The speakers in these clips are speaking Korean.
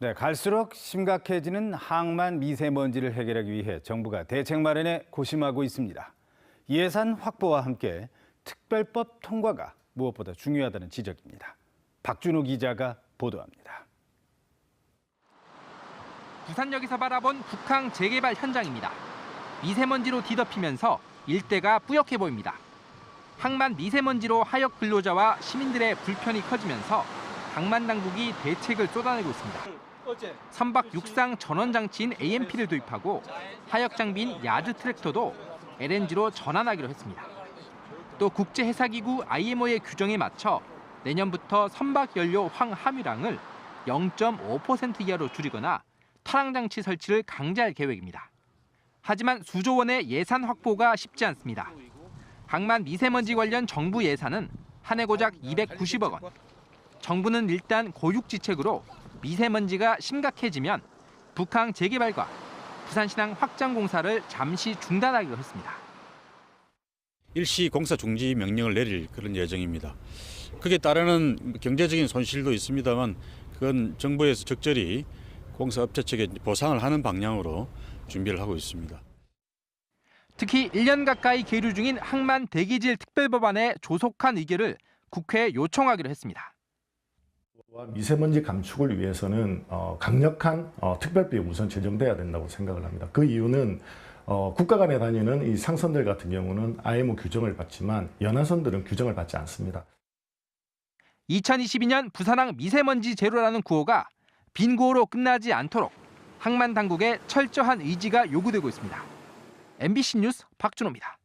네, 갈수록 심각해지는 항만 미세먼지를 해결하기 위해 정부가 대책 마련에 고심하고 있습니다. 예산 확보와 함께 특별법 통과가 무엇보다 중요하다는 지적입니다. 박준호 기자가 보도합니다. 부산역에서 바라본 북항 재개발 현장입니다. 미세먼지로 뒤덮이면서 일대가 뿌옇게 보입니다. 항만 미세먼지로 하역 근로자와 시민들의 불편이 커지면서 항만 당국이 대책을 쏟아내고 있습니다. 선박 육상 전원 장치인 AMP를 도입하고 하역 장비인 야드 트랙터도 LNG로 전환하기로 했습니다. 또 국제해사기구 IMO의 규정에 맞춰 내년부터 선박 연료 황함유량을 0.5% 이하로 줄이거나 탈항 장치 설치를 강제할 계획입니다. 하지만 수조 원의 예산 확보가 쉽지 않습니다. 항만 미세먼지 관련 정부 예산은 한 해 고작 290억 원. 정부는 일단 고육지책으로 미세먼지가 심각해지면 북항 재개발과 부산신항 확장 공사를 잠시 중단하기로 했습니다. 일시 공사 중지 명령을 내릴 그런 예정입니다. 그에 따르는 경제적인 손실도 있습니다만 그건 정부에서 적절히 공사업체 측에 보상을 하는 방향으로 준비를 하고 있습니다. 특히 1년 가까이 계류 중인 항만 대기질 특별법안의 조속한 의결을 국회에 요청하기로 했습니다. 미세먼지 감축을 위해서는 강력한 특별법이 우선 제정돼야 된다고 생각을 합니다. 그 이유는 국가 간에 다니는 이 상선들 같은 경우는 IMO 규정을 받지만 연안선들은 규정을 받지 않습니다. 2022년 부산항 미세먼지 제로라는 구호가 빈 구호로 끝나지 않도록 항만 당국의 철저한 의지가 요구되고 있습니다. MBC 뉴스 박준호입니다.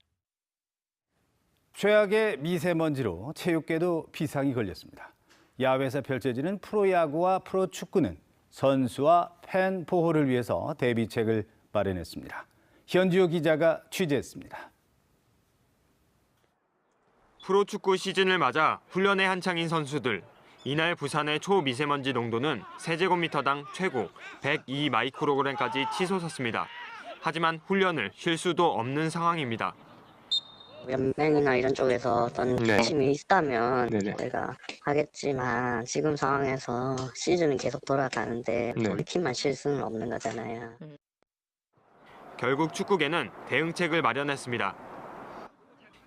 최악의 미세먼지로 체육계도 비상이 걸렸습니다. 야외에서 펼쳐지는 프로야구와 프로축구는 선수와 팬 보호를 위해서 대비책을 마련했습니다. 현지호 기자가 취재했습니다. 프로축구 시즌을 맞아 훈련에 한창인 선수들. 이날 부산의 초미세먼지 농도는 세제곱미터당 최고 102 마이크로그램까지 치솟았습니다. 하지만 훈련을 쉴 수도 없는 상황입니다. 연맹이나 이런 쪽에서 어떤 핵심이 있다면 내가 하겠지만 지금 상황에서 시즌은 계속 돌아가는데 우리 팀만 쉴 수는 없는 거잖아요. 결국 축구계는 대응책을 마련했습니다.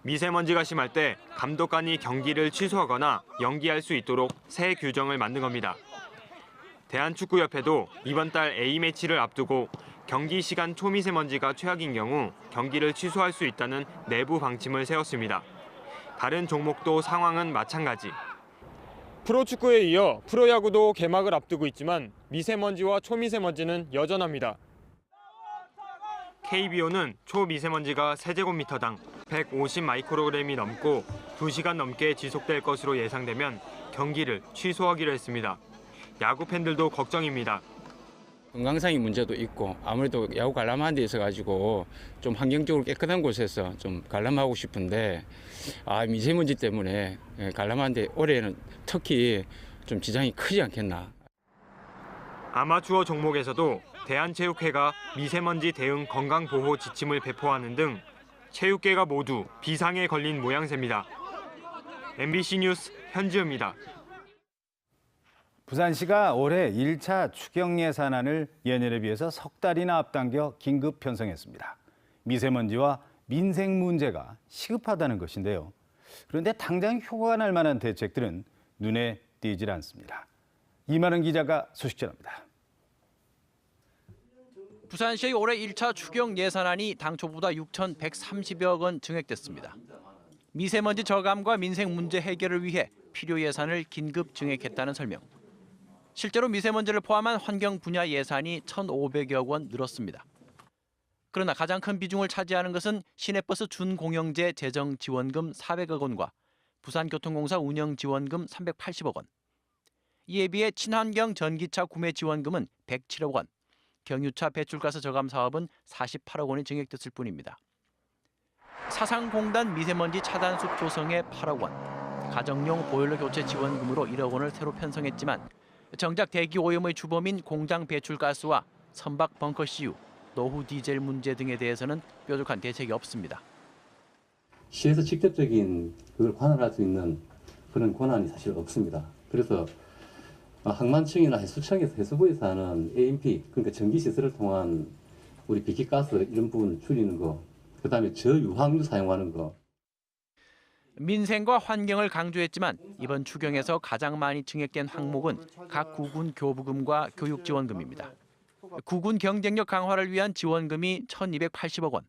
미세먼지가 심할 때 감독관이 경기를 취소하거나 연기할 수 있도록 새 규정을 만든 겁니다. 대한축구협회도 이번 달 A매치를 앞두고 경기 시간 초미세먼지가 최악인 경우 경기를 취소할 수 있다는 내부 방침을 세웠습니다. 다른 종목도 상황은 마찬가지. 프로축구에 이어 프로야구도 개막을 앞두고 있지만 미세먼지와 초미세먼지는 여전합니다. KBO는 초미세먼지가 세제곱미터당 150 마이크로그램이 넘고 2시간 넘게 지속될 것으로 예상되면 경기를 취소하기로 했습니다. 야구 팬들도 걱정입니다. 건강상의 문제도 있고 아무래도 야구 관람하는 데 있어가지고 좀 환경적으로 깨끗한 곳에서 좀 관람하고 싶은데 미세먼지 때문에 관람하는데 올해는 특히 좀 지장이 크지 않겠나. 아마추어 종목에서도 대한체육회가 미세먼지 대응 건강보호 지침을 배포하는 등 체육계가 모두 비상에 걸린 모양새입니다. MBC 뉴스 현지우입니다. 부산시가 올해 1차 추경 예산안을 예년에 비해서 석 달이나 앞당겨 긴급 편성했습니다. 미세먼지와 민생 문제가 시급하다는 것인데요. 그런데 당장 효과가 날 만한 대책들은 눈에 띄질 않습니다. 이만은 기자가 소식 전합니다. 부산시의 올해 1차 추경 예산안이 당초보다 6,130여 원 증액됐습니다. 미세먼지 저감과 민생 문제 해결을 위해 필요 예산을 긴급 증액했다는 설명. 실제로 미세먼지를 포함한 환경 분야 예산이 1,500여 원 늘었습니다. 그러나 가장 큰 비중을 차지하는 것은 시내버스 준공영제 재정 지원금 400억 원과 부산교통공사 운영 지원금 380억 원. 이에 비해 친환경 전기차 구매 지원금은 107억 원, 경유차 배출가스 저감 사업은 48억 원이 증액됐을 뿐입니다. 사상공단 미세먼지 차단숲 조성에 8억 원, 가정용 보일러 교체 지원금으로 1억 원을 새로 편성했지만 정작 대기 오염의 주범인 공장 배출가스와 선박 벙커 CU, 노후 디젤 문제 등에 대해서는 뾰족한 대책이 없습니다. 시에서 직접적인 그걸 관할할 수 있는 그런 권한이 사실 없습니다. 그래서 항만청이나 해수청에서 해수부에서 하는 AMP, 그러니까 전기 시설을 통한 우리 배기가스 이런 부분을 줄이는 거, 그다음에 저유황유 사용하는 거. 민생과 환경을 강조했지만 이번 추경에서 가장 많이 증액된 항목은 각 구군 교부금과 교육지원금입니다. 구군 경쟁력 강화를 위한 지원금이 1,280억 원,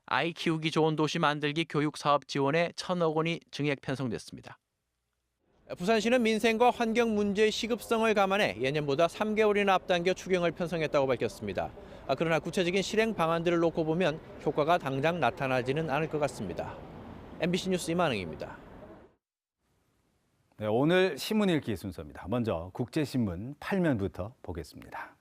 아이 키우기 좋은 도시 만들기 교육 사업 지원에 1,000억 원이 증액 편성됐습니다. 부산시는 민생과 환경 문제의 시급성을 감안해 예년보다 3개월이나 앞당겨 추경을 편성했다고 밝혔습니다. 그러나 구체적인 실행 방안들을 놓고 보면 효과가 당장 나타나지는 않을 것 같습니다. MBC 뉴스 이만흥입니다. 네, 오늘 신문 읽기 순서입니다. 먼저 국제신문 8면부터 보겠습니다.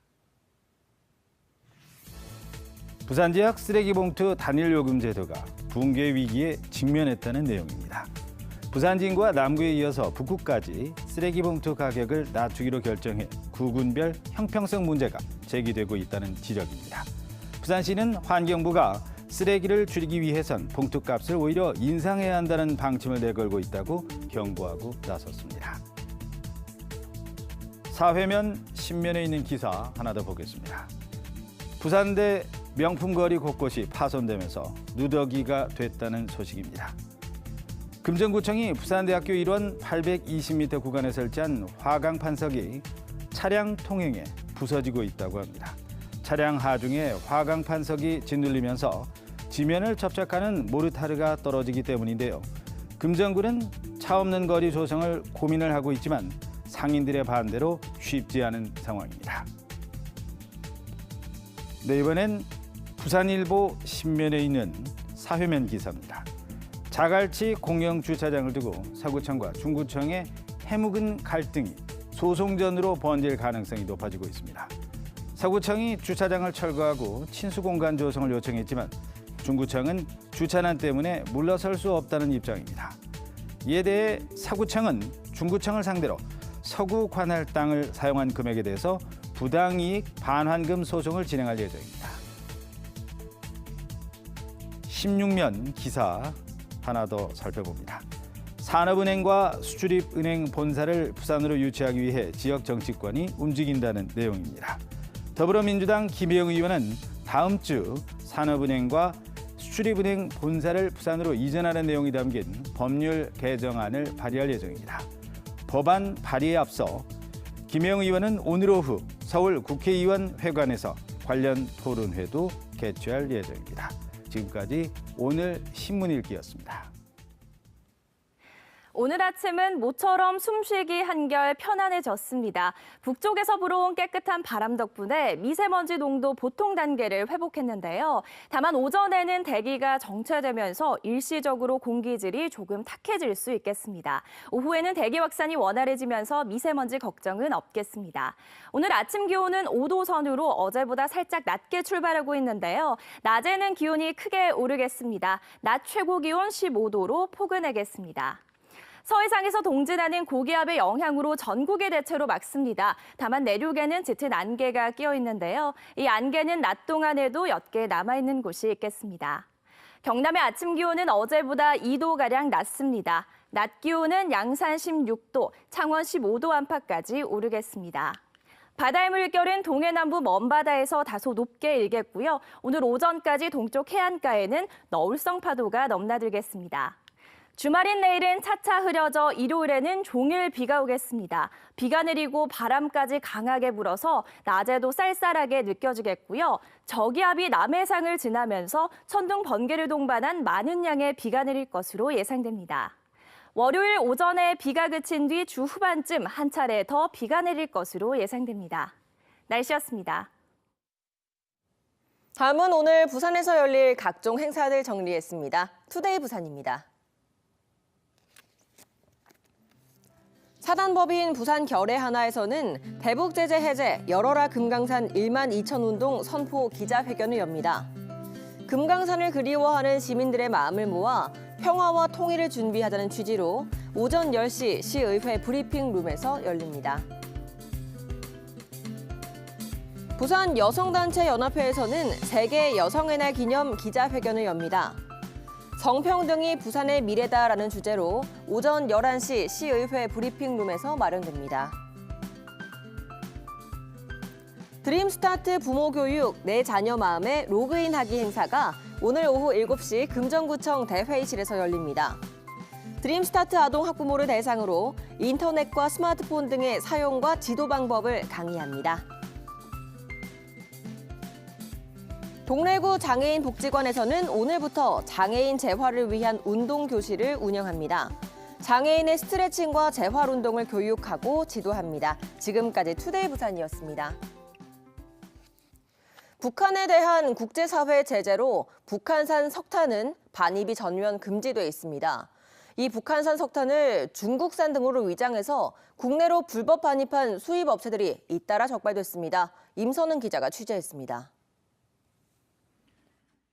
부산 지역 쓰레기 봉투 단일 요금 제도가 붕괴 위기에 직면했다는 내용입니다. 부산진구와 남구에 이어서 북구까지 쓰레기 봉투 가격을 낮추기로 결정해 구군별 형평성 문제가 제기되고 있다는 지적입니다. 부산시는 환경부가 쓰레기를 줄이기 위해선 봉투값을 오히려 인상해야 한다는 방침을 내걸고 있다고 경고하고 나섰습니다. 사회면 신면에 있는 기사 하나 더 보겠습니다. 부산대 명품거리 곳곳이 파손되면서 누더기가 됐다는 소식입니다. 금정구청이 부산대학교 일원 820m 구간에 설치한 화강 판석이 차량 통행에 부서지고 있다고 합니다. 차량 하중에 화강 판석이 짓눌리면서 지면을 접촉하는 모르타르가 떨어지기 때문인데요. 금정구는 차 없는 거리 조성을 고민을 하고 있지만 상인들의 반대로 쉽지 않은 상황입니다. 네, 이번엔 부산일보 신면에 있는 사회면 기사입니다. 자갈치 공영 주차장을 두고 서구청과 중구청의 해묵은 갈등이 소송전으로 번질 가능성이 높아지고 있습니다. 서구청이 주차장을 철거하고 친수공간 조성을 요청했지만 중구청은 주차난 때문에 물러설 수 없다는 입장입니다. 이에 대해 서구청은 중구청을 상대로 서구 관할 땅을 사용한 금액에 대해서 부당이익 반환금 소송을 진행할 예정입니다. 16면 기사 하나 더 살펴봅니다. 산업은행과 수출입은행 본사를 부산으로 유치하기 위해 지역 정치권이 움직인다는 내용입니다. 더불어민주당 김혜영 의원은 다음 주 산업은행과 수출입은행 본사를 부산으로 이전하는 내용이 담긴 법률 개정안을 발의할 예정입니다. 법안 발의에 앞서 김혜영 의원은 오늘 오후 서울 국회의원 회관에서 관련 토론회도 개최할 예정입니다. 지금까지 오늘 신문 읽기였습니다. 오늘 아침은 모처럼 숨쉬기 한결 편안해졌습니다. 북쪽에서 불어온 깨끗한 바람 덕분에 미세먼지 농도 보통 단계를 회복했는데요. 다만 오전에는 대기가 정체되면서 일시적으로 공기질이 조금 탁해질 수 있겠습니다. 오후에는 대기 확산이 원활해지면서 미세먼지 걱정은 없겠습니다. 오늘 아침 기온은 5도 선으로 어제보다 살짝 낮게 출발하고 있는데요. 낮에는 기온이 크게 오르겠습니다. 낮 최고 기온 15도로 포근하겠습니다. 서해상에서 동진하는 고기압의 영향으로 전국에 대체로 맑습니다. 다만 내륙에는 짙은 안개가 끼어 있는데요. 이 안개는 낮 동안에도 옅게 남아있는 곳이 있겠습니다. 경남의 아침 기온은 어제보다 2도가량 낮습니다. 낮 기온은 양산 16도, 창원 15도 안팎까지 오르겠습니다. 바다의 물결은 동해남부 먼바다에서 다소 높게 일겠고요. 오늘 오전까지 동쪽 해안가에는 너울성 파도가 넘나들겠습니다. 주말인 내일은 차차 흐려져 일요일에는 종일 비가 오겠습니다. 비가 내리고 바람까지 강하게 불어서 낮에도 쌀쌀하게 느껴지겠고요. 저기압이 남해상을 지나면서 천둥 번개를 동반한 많은 양의 비가 내릴 것으로 예상됩니다. 월요일 오전에 비가 그친 뒤 주 후반쯤 한 차례 더 비가 내릴 것으로 예상됩니다. 날씨였습니다. 다음은 오늘 부산에서 열릴 각종 행사들 정리했습니다. 투데이 부산입니다. 사단법인 부산 결의 하나에서는 대북 제재 해제 열어라 금강산 1만 2천 운동 선포 기자회견을 엽니다. 금강산을 그리워하는 시민들의 마음을 모아 평화와 통일을 준비하자는 취지로 오전 10시 시의회 브리핑룸에서 열립니다. 부산 여성단체 연합회에서는 세계 여성의 날 기념 기자회견을 엽니다. 성평등이 부산의 미래다라는 주제로 오전 11시 시의회 브리핑룸에서 마련됩니다. 드림스타트 부모교육 내 자녀 마음에 로그인하기 행사가 오늘 오후 7시 금정구청 대회의실에서 열립니다. 드림스타트 아동 학부모를 대상으로 인터넷과 스마트폰 등의 사용과 지도 방법을 강의합니다. 동래구 장애인 복지관에서는 오늘부터 장애인 재활을 위한 운동 교실을 운영합니다. 장애인의 스트레칭과 재활 운동을 교육하고 지도합니다. 지금까지 투데이 부산이었습니다. 북한에 대한 국제사회 제재로 북한산 석탄은 반입이 전면 금지돼 있습니다. 이 북한산 석탄을 중국산 등으로 위장해서 국내로 불법 반입한 수입 업체들이 잇따라 적발됐습니다. 임선은 기자가 취재했습니다.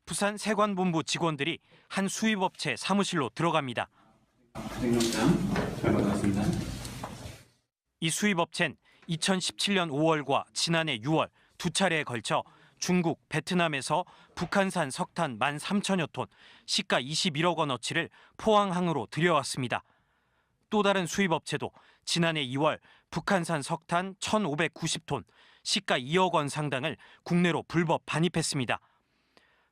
부산 세관본부 직원들이 한 수입업체 사무실로 들어갑니다. 잘 받았습니다. 이 수입업체는 2017년 5월과 지난해 6월 두 차례에 걸쳐 중국, 베트남에서 북한산 석탄 13,000여 톤, 시가 21억 원어치를 포항항으로 들여왔습니다. 또 다른 수입업체도 지난해 2월 북한산 석탄 1,590톤, 시가 2억 원 상당을 국내로 불법 반입했습니다.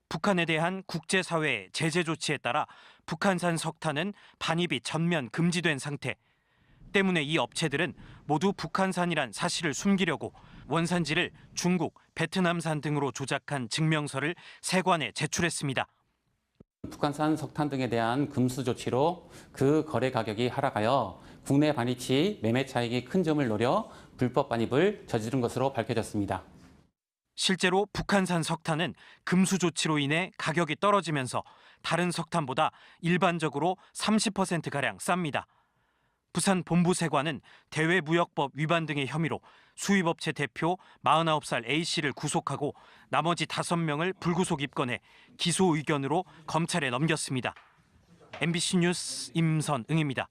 북한에 대한 국제사회의 제재 조치에 따라 북한산 석탄은 반입이 전면 금지된 상태. 때문에 이 업체들은 모두 북한산이란 사실을 숨기려고 원산지를 중국, 베트남산 등으로 조작한 증명서를 세관에 제출했습니다. 북한산 석탄 등에 대한 금수 조치로 그 거래 가격이 하락하여 국내 반입 시 매매 차익이 큰 점을 노려 불법 반입을 저지른 것으로 밝혀졌습니다. 실제로 북한산 석탄은 금수 조치로 인해 가격이 떨어지면서 다른 석탄보다 일반적으로 30%가량 쌉니다. 부산 본부세관은 대외무역법 위반 등의 혐의로 수입업체 대표 49살 A씨를 구속하고 나머지 5명을 불구속 입건해 기소 의견으로 검찰에 넘겼습니다. MBC 뉴스 임선응입니다.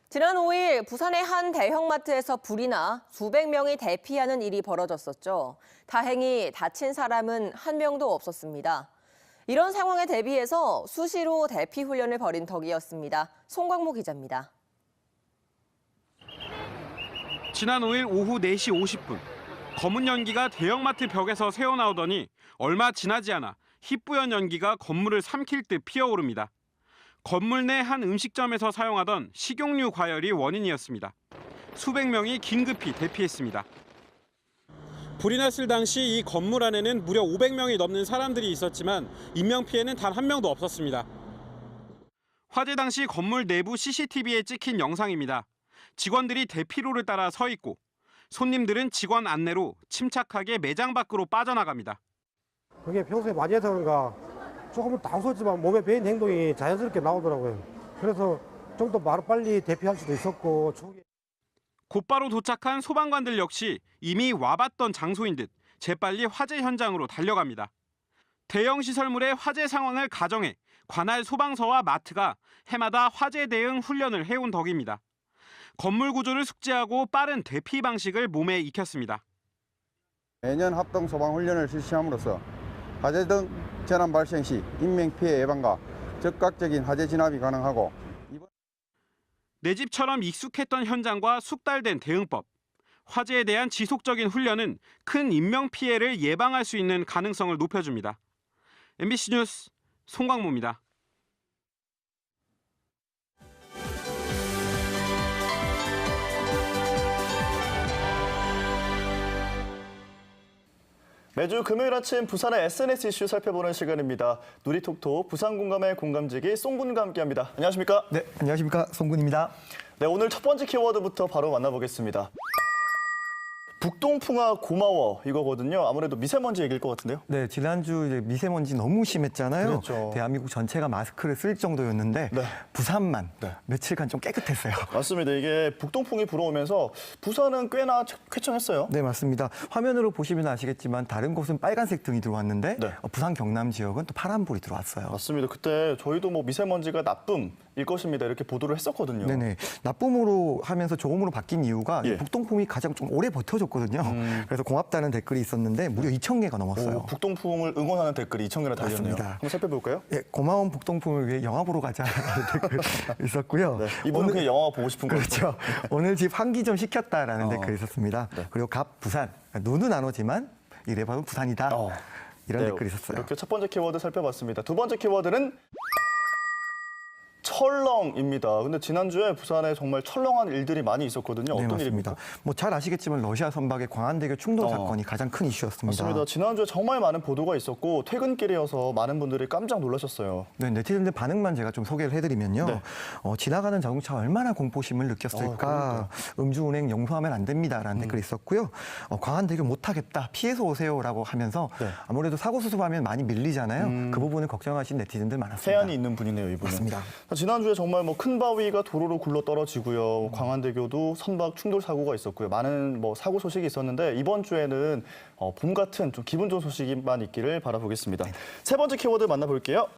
지난 5일 부산의 한 대형마트에서 불이 나 수백 명이 대피하는 일이 벌어졌었죠. 다행히 다친 사람은 한 명도 없었습니다. 이런 상황에 대비해서 수시로 대피 훈련을 벌인 덕이었습니다. 송광모 기자입니다. 지난 5일 오후 4시 50분, 검은 연기가 대형마트 벽에서 새어나오더니 얼마 지나지 않아 희뿌연 연기가 건물을 삼킬 듯 피어오릅니다. 건물 내 한 음식점에서 사용하던 식용유 과열이 원인이었습니다. 수백 명이 긴급히 대피했습니다. 불이 났을 당시 이 건물 안에는 무려 500명이 넘는 사람들이 있었지만 인명피해는 단 한 명도 없었습니다. 화재 당시 건물 내부 CCTV에 찍힌 영상입니다. 직원들이 대피로를 따라 서 있고 손님들은 직원 안내로 침착하게 매장 밖으로 빠져나갑니다. 그게 평소에 많이 해서 그런가 조금은 당소지만 몸에 배인 행동이 자연스럽게 나오더라고요. 그래서 좀 더 빨리 대피할 수도 있었고. 곧바로 도착한 소방관들 역시 이미 와봤던 장소인 듯 재빨리 화재 현장으로 달려갑니다. 대형 시설물의 화재 상황을 가정해 관할 소방서와 마트가 해마다 화재 대응 훈련을 해온 덕입니다. 건물 구조를 숙지하고 빠른 대피 방식을 몸에 익혔습니다. 매년 합동 소방 훈련을 실시함으로써 화재 등 재난 발생 시 인명피해 예방과 즉각적인 화재 진압이 가능하고 내 집처럼 익숙했던 현장과 숙달된 대응법, 화재에 대한 지속적인 훈련은 큰 인명피해를 예방할 수 있는 가능성을 높여줍니다. MBC 뉴스 송광모입니다. 매주 금요일 아침 부산의 SNS 이슈 살펴보는 시간입니다. 누리톡톡 부산공감의 공감지기 송군과 함께합니다. 안녕하십니까? 네, 안녕하십니까? 송군입니다. 네, 오늘 첫 번째 키워드부터 바로 만나보겠습니다. 북동풍아 고마워 이거거든요. 아무래도 미세먼지 얘기일 것 같은데요. 네, 지난주 이제 미세먼지 너무 심했잖아요. 그렇죠. 대한민국 전체가 마스크를 쓸 정도였는데 부산만 며칠간 좀 깨끗했어요. 맞습니다. 이게 북동풍이 불어오면서 부산은 꽤나 쾌청했어요. 네, 맞습니다. 화면으로 보시면 아시겠지만 다른 곳은 빨간색 등이 들어왔는데 부산 경남 지역은 또 파란불이 들어왔어요. 맞습니다. 그때 저희도 뭐 미세먼지가 나쁨 일 것입니다. 이렇게 보도를 했었거든요. 네네. 나쁨으로 하면서 좋음으로 바뀐 이유가 예. 북동풍이 가장 좀 오래 버텨줬거든요. 그래서 고맙다는 댓글이 있었는데 무려 2,000개가 넘었어요. 오, 북동풍을 응원하는 댓글이 2,000개나 달렸네요. 맞습니다. 한번 살펴볼까요? 예, 고마운 북동풍을 위해 영화 보러 가자라는 댓글 있었고요. 네, 이분은 그냥 영화 보고 싶은 거죠. 그렇죠. 오늘 집 환기 좀 시켰다라는 댓글이 있었습니다. 네. 그리고 갑 부산. 눈은 안 오지만 이래봐도 부산이다. 이런 네, 댓글이 있었어요. 이렇게 첫 번째 키워드 살펴봤습니다. 두 번째 키워드는 철렁입니다. 근데 지난주에 부산에 정말 철렁한 일들이 많이 있었거든요. 어떤 일입니까? 뭐 잘 아시겠지만 러시아 선박의 광안대교 충돌 사건이 가장 큰 이슈였습니다. 맞습니다. 지난주에 정말 많은 보도가 있었고 퇴근길이어서 많은 분들이 깜짝 놀라셨어요. 네, 네티즌들 반응만 제가 좀 소개를 해드리면요. 네. 지나가는 자동차 얼마나 공포심을 느꼈을까. 음주운행 용서하면 안 됩니다라는 댓글이 있었고요. 광안대교 못하겠다. 피해서 오세요라고 하면서 네. 아무래도 사고 수습하면 많이 밀리잖아요. 그 부분을 걱정하신 네티즌들 많았습니다. 세안이 있는 분이네요, 이분은. 맞습니다. 지난주에 정말 뭐 큰 바위가 도로로 굴러 떨어지고요. 광안대교도 선박 충돌 사고가 있었고요. 많은 뭐 사고 소식이 있었는데 이번 주에는 봄 같은 좀 기분 좋은 소식만 있기를 바라보겠습니다. 세 번째 키워드 만나볼게요.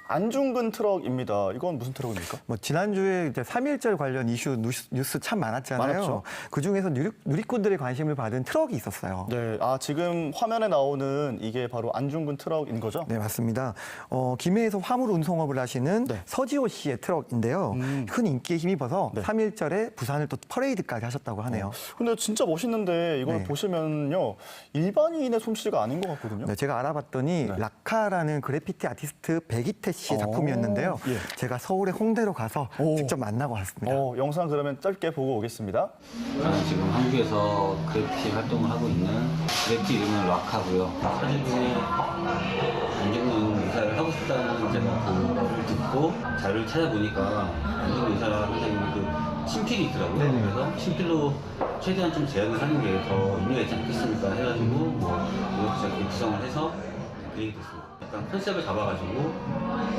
안중근 트럭입니다. 이건 무슨 트럭입니까? 뭐 지난주에 이제 3.1절 관련 이슈 뉴스 참 많았잖아요. 많았죠. 그중에서 누리꾼들의 관심을 받은 트럭이 있었어요. 네, 지금 화면에 나오는 이게 바로 안중근 트럭인 거죠? 네, 맞습니다. 김해에서 화물 운송업을 하시는 서지호 씨의 트럭인데요. 큰 인기에 힘입어서 3.1절에 부산을 또 퍼레이드까지 하셨다고 하네요. 근데 진짜 멋있는데 이걸 보시면요. 일반인의 솜씨가 아닌 것 같거든요. 네, 제가 알아봤더니 라카라는 그래피티 아티스트 백이태 씨의 작품이었는데요. 제가 서울의 홍대로 가서 직접 만나고 왔습니다. 영상 그러면 짧게 보고 오겠습니다. 저는 지금 한국에서 그래피티 활동을 하고 있는 그래피티 이름은 락하고요. 사진 중에 안중근 의사를 하고 싶다는 제가 그거를 듣고 자료를 찾아보니까 안중근 의사 선생님이 그 친필이 있더라고요. 그래서 친필로 최대한 좀 제약을 하는 게 더 유명하지 않겠습니까 해가지고 뭐 이것도 제가 구성을 해서 그리게 됐습니다. 약간 컨셉을 잡아가지고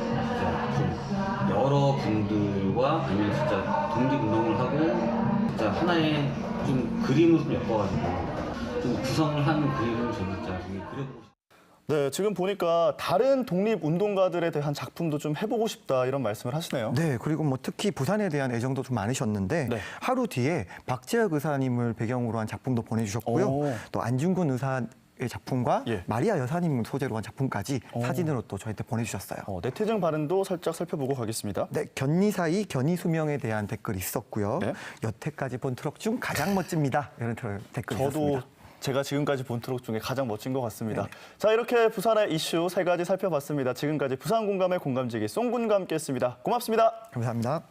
진짜 좀 여러 분들과 아니면 진짜 독립운동을 하고 진짜 하나의 좀 그림을 좀 엮어가지고 좀 구성을 하는 그림을 저 진짜 그려보고 싶어요. 네, 지금 보니까 다른 독립운동가들에 대한 작품도 좀 해보고 싶다 이런 말씀을 하시네요. 네, 그리고 뭐 특히 부산에 대한 애정도 좀 많으셨는데 하루 뒤에 박재혁 의사님을 배경으로 한 작품도 보내주셨고요. 또 안중근 의사의 작품과 마리아 여사님 소재로 한 작품까지 사진으로 또 저희한테 보내주셨어요. 네티즌 반응도 살짝 살펴보고 가겠습니다. 네, 견니사이 견니수명에 대한 댓글이 있었고요. 여태까지 본 트럭 중 가장 멋집니다. 이런 댓글이 있었습니다. 저도 제가 지금까지 본 트럭 중에 가장 멋진 것 같습니다. 자, 이렇게 부산의 이슈 3가지 살펴봤습니다. 지금까지 부산 공감의 공감지기 송군과 함께했습니다. 고맙습니다. 감사합니다.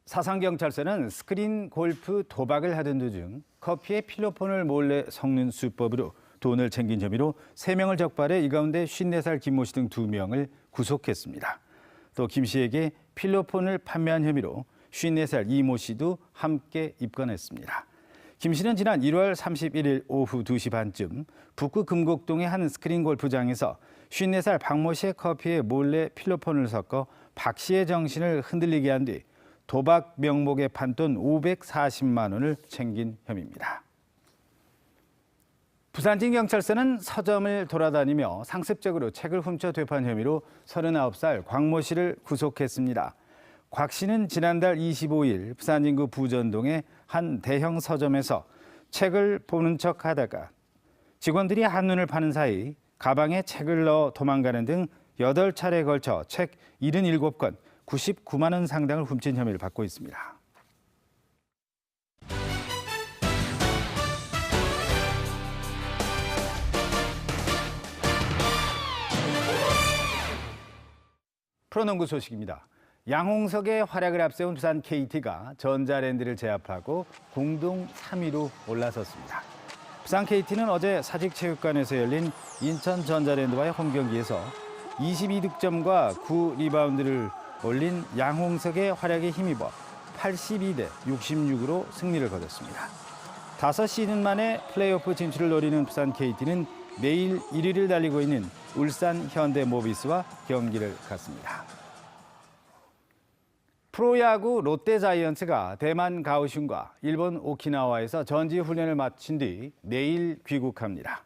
사상경찰서는 스크린 골프 도박을 하던 도중 커피에 필로폰을 몰래 섞는 수법으로 돈을 챙긴 혐의로 3명을 적발해 이 가운데 54살 김모 씨 등 2명을 구속했습니다. 또 김 씨에게 필로폰을 판매한 혐의로 54살 이모 씨도 함께 입건했습니다. 김 씨는 지난 1월 31일 오후 2시 반쯤 북구 금곡동의 한 스크린 골프장에서 54살 박모 씨의 커피에 몰래 필로폰을 섞어 박 씨의 정신을 흔들리게 한 뒤 도박 명목에 판돈 540만 원을 챙긴 혐의입니다. 부산진경찰서는 서점을 돌아다니며 상습적으로 책을 훔쳐 되판 혐의로 39살 곽모 씨를 구속했습니다. 곽 씨는 지난달 25일 부산 인구 부전동의 한 대형 서점에서 책을 보는 척하다가 직원들이 한눈을 파는 사이 가방에 책을 넣어 도망가는 등 8차례에 걸쳐 책 77권 99만 원 상당을 훔친 혐의를 받고 있습니다. 프로농구 소식입니다. 양홍석의 활약을 앞세운 부산 KT가 전자랜드를 제압하고 공동 3위로 올라섰습니다. 부산 KT는 어제 사직체육관에서 열린 인천 전자랜드와의 홈경기에서 22득점과 9리바운드를 올린 양홍석의 활약에 힘입어 82대 66으로 승리를 거뒀습니다. 5시즌 만에 플레이오프 진출을 노리는 부산 KT는 매일 1위를 달리고 있는 울산 현대모비스와 경기를 갖습니다. 프로야구 롯데자이언츠가 대만 가오슝과 일본 오키나와에서 전지훈련을 마친 뒤 내일 귀국합니다.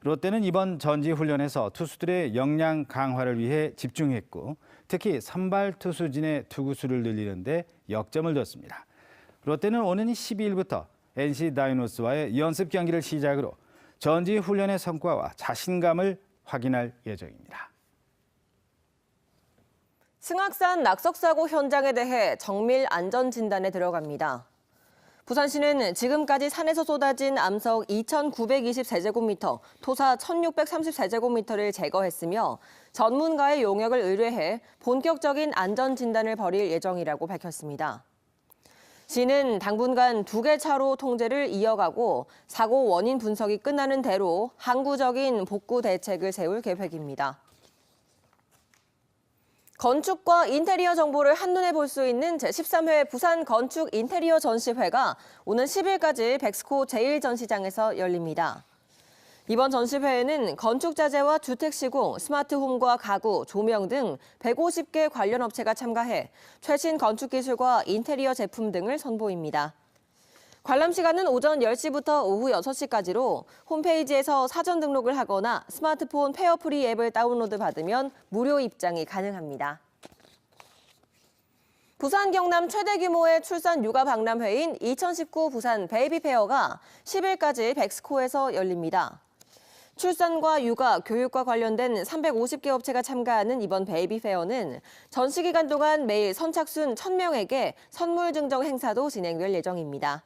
롯데는 이번 전지훈련에서 투수들의 역량 강화를 위해 집중했고 특히 선발 투수진의 투구수를 늘리는데 역점을 뒀습니다. 롯데는 오는 12일부터 NC 다이노스와의 연습 경기를 시작으로 전지훈련의 성과와 자신감을 확인할 예정입니다. 승악산 낙석사고 현장에 대해 정밀 안전진단에 들어갑니다. 부산시는 지금까지 산에서 쏟아진 암석 2,920세제곱미터, 토사 1,630세제곱미터를 제거했으며 전문가의 용역을 의뢰해 본격적인 안전진단을 벌일 예정이라고 밝혔습니다. 시는 당분간 2개 차로 통제를 이어가고 사고 원인 분석이 끝나는 대로 항구적인 복구 대책을 세울 계획입니다. 건축과 인테리어 정보를 한눈에 볼 수 있는 제13회 부산 건축 인테리어 전시회가 오는 10일까지 백스코 제1전시장에서 열립니다. 이번 전시회에는 건축자재와 주택시공, 스마트홈과 가구, 조명 등 150개 관련 업체가 참가해 최신 건축기술과 인테리어 제품 등을 선보입니다. 관람 시간은 오전 10시부터 오후 6시까지로 홈페이지에서 사전 등록을 하거나 스마트폰 페어프리 앱을 다운로드 받으면 무료 입장이 가능합니다. 부산 경남 최대 규모의 출산 육아 박람회인 2019 부산 베이비 페어가 10일까지 백스코에서 열립니다. 출산과 육아, 교육과 관련된 350개 업체가 참가하는 이번 베이비 페어는 전시 기간 동안 매일 선착순 1,000명에게 선물 증정 행사도 진행될 예정입니다.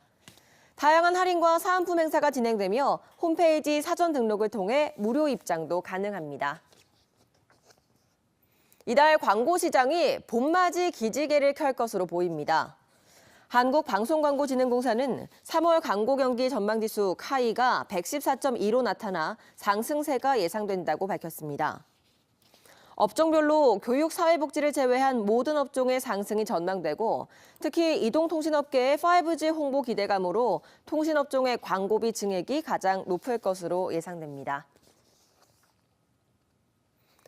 다양한 할인과 사은품 행사가 진행되며 홈페이지 사전 등록을 통해 무료 입장도 가능합니다. 이달 광고 시장이 봄맞이 기지개를 켤 것으로 보입니다. 한국방송광고진흥공사는 3월 광고 경기 전망지수 카이가 114.2로 나타나 상승세가 예상된다고 밝혔습니다. 업종별로 교육, 사회복지를 제외한 모든 업종의 상승이 전망되고 특히 이동통신업계의 5G 홍보 기대감으로 통신업종의 광고비 증액이 가장 높을 것으로 예상됩니다.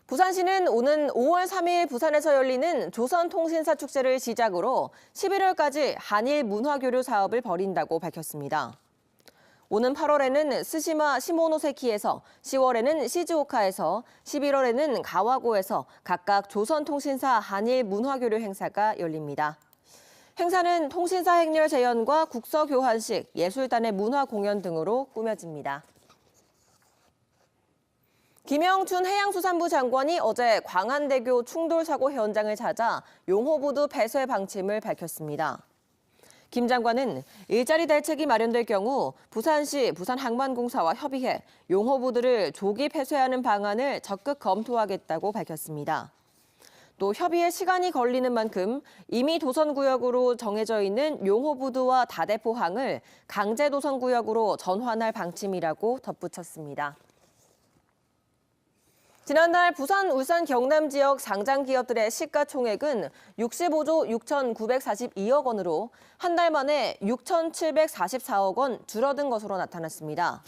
부산시는 오는 5월 3일 부산에서 열리는 조선통신사 축제를 시작으로 11월까지 한일 문화교류 사업을 벌인다고 밝혔습니다. 오는 8월에는 스시마 시모노세키에서, 10월에는 시즈오카에서, 11월에는 가와고에서 각각 조선통신사 한일 문화교류 행사가 열립니다. 행사는 통신사 행렬 재연과 국서 교환식, 예술단의 문화 공연 등으로 꾸며집니다. 김영춘 해양수산부 장관이 어제 광안대교 충돌 사고 현장을 찾아 용호부두 폐쇄 방침을 밝혔습니다. 김 장관은 일자리 대책이 마련될 경우 부산시 부산항만공사와 협의해 용호부두를 조기 폐쇄하는 방안을 적극 검토하겠다고 밝혔습니다. 또 협의에 시간이 걸리는 만큼 이미 도선구역으로 정해져 있는 용호부두와 다대포항을 강제도선구역으로 전환할 방침이라고 덧붙였습니다. 지난달 부산, 울산, 경남 지역 상장 기업들의 시가총액은 65조 6,942억 원으로 한 달 만에 6,744억 원 줄어든 것으로 나타났습니다.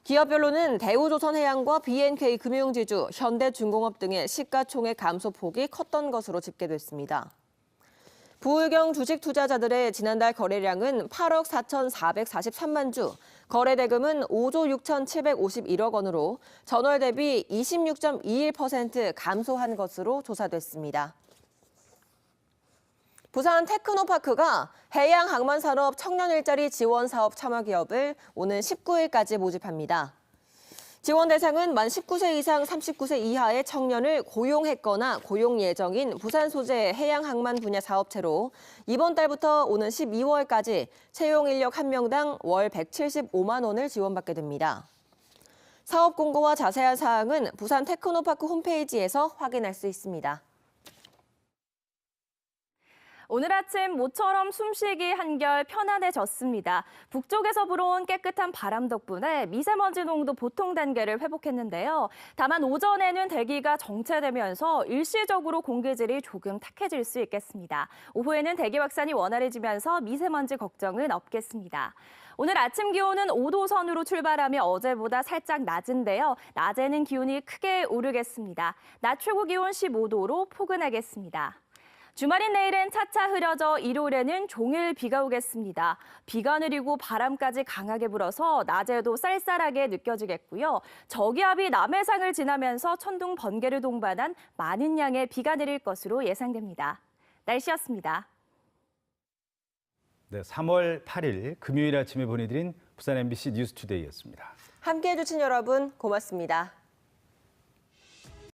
기업별로는 대우조선해양과 BNK 금융지주, 현대중공업 등의 시가총액 감소폭이 컸던 것으로 집계됐습니다. 부울경 주식 투자자들의 지난달 거래량은 8억 4,443만 주, 거래대금은 5조 6,751억 원으로 전월 대비 26.21% 감소한 것으로 조사됐습니다. 부산 테크노파크가 해양항만산업 청년 일자리 지원 사업 참여 기업을 오는 19일까지 모집합니다. 지원 대상은 만 19세 이상 39세 이하의 청년을 고용했거나 고용 예정인 부산 소재 해양항만 분야 사업체로 이번 달부터 오는 12월까지 채용 인력 1명당 월 175만 원을 지원받게 됩니다. 사업 공고와 자세한 사항은 부산 테크노파크 홈페이지에서 확인할 수 있습니다. 오늘 아침 모처럼 숨쉬기 한결 편안해졌습니다. 북쪽에서 불어온 깨끗한 바람 덕분에 미세먼지 농도 보통 단계를 회복했는데요. 다만 오전에는 대기가 정체되면서 일시적으로 공기질이 조금 탁해질 수 있겠습니다. 오후에는 대기 확산이 원활해지면서 미세먼지 걱정은 없겠습니다. 오늘 아침 기온은 5도 선으로 출발하며 어제보다 살짝 낮은데요. 낮에는 기온이 크게 오르겠습니다. 낮 최고 기온 15도로 포근하겠습니다. 주말인 내일은 차차 흐려져 일요일에는 종일 비가 오겠습니다. 비가 내리고 바람까지 강하게 불어서 낮에도 쌀쌀하게 느껴지겠고요. 저기압이 남해상을 지나면서 천둥, 번개를 동반한 많은 양의 비가 내릴 것으로 예상됩니다. 날씨였습니다. 네, 3월 8일 금요일 아침에 보내드린 부산 MBC 뉴스투데이였습니다. 함께해 주신 여러분 고맙습니다.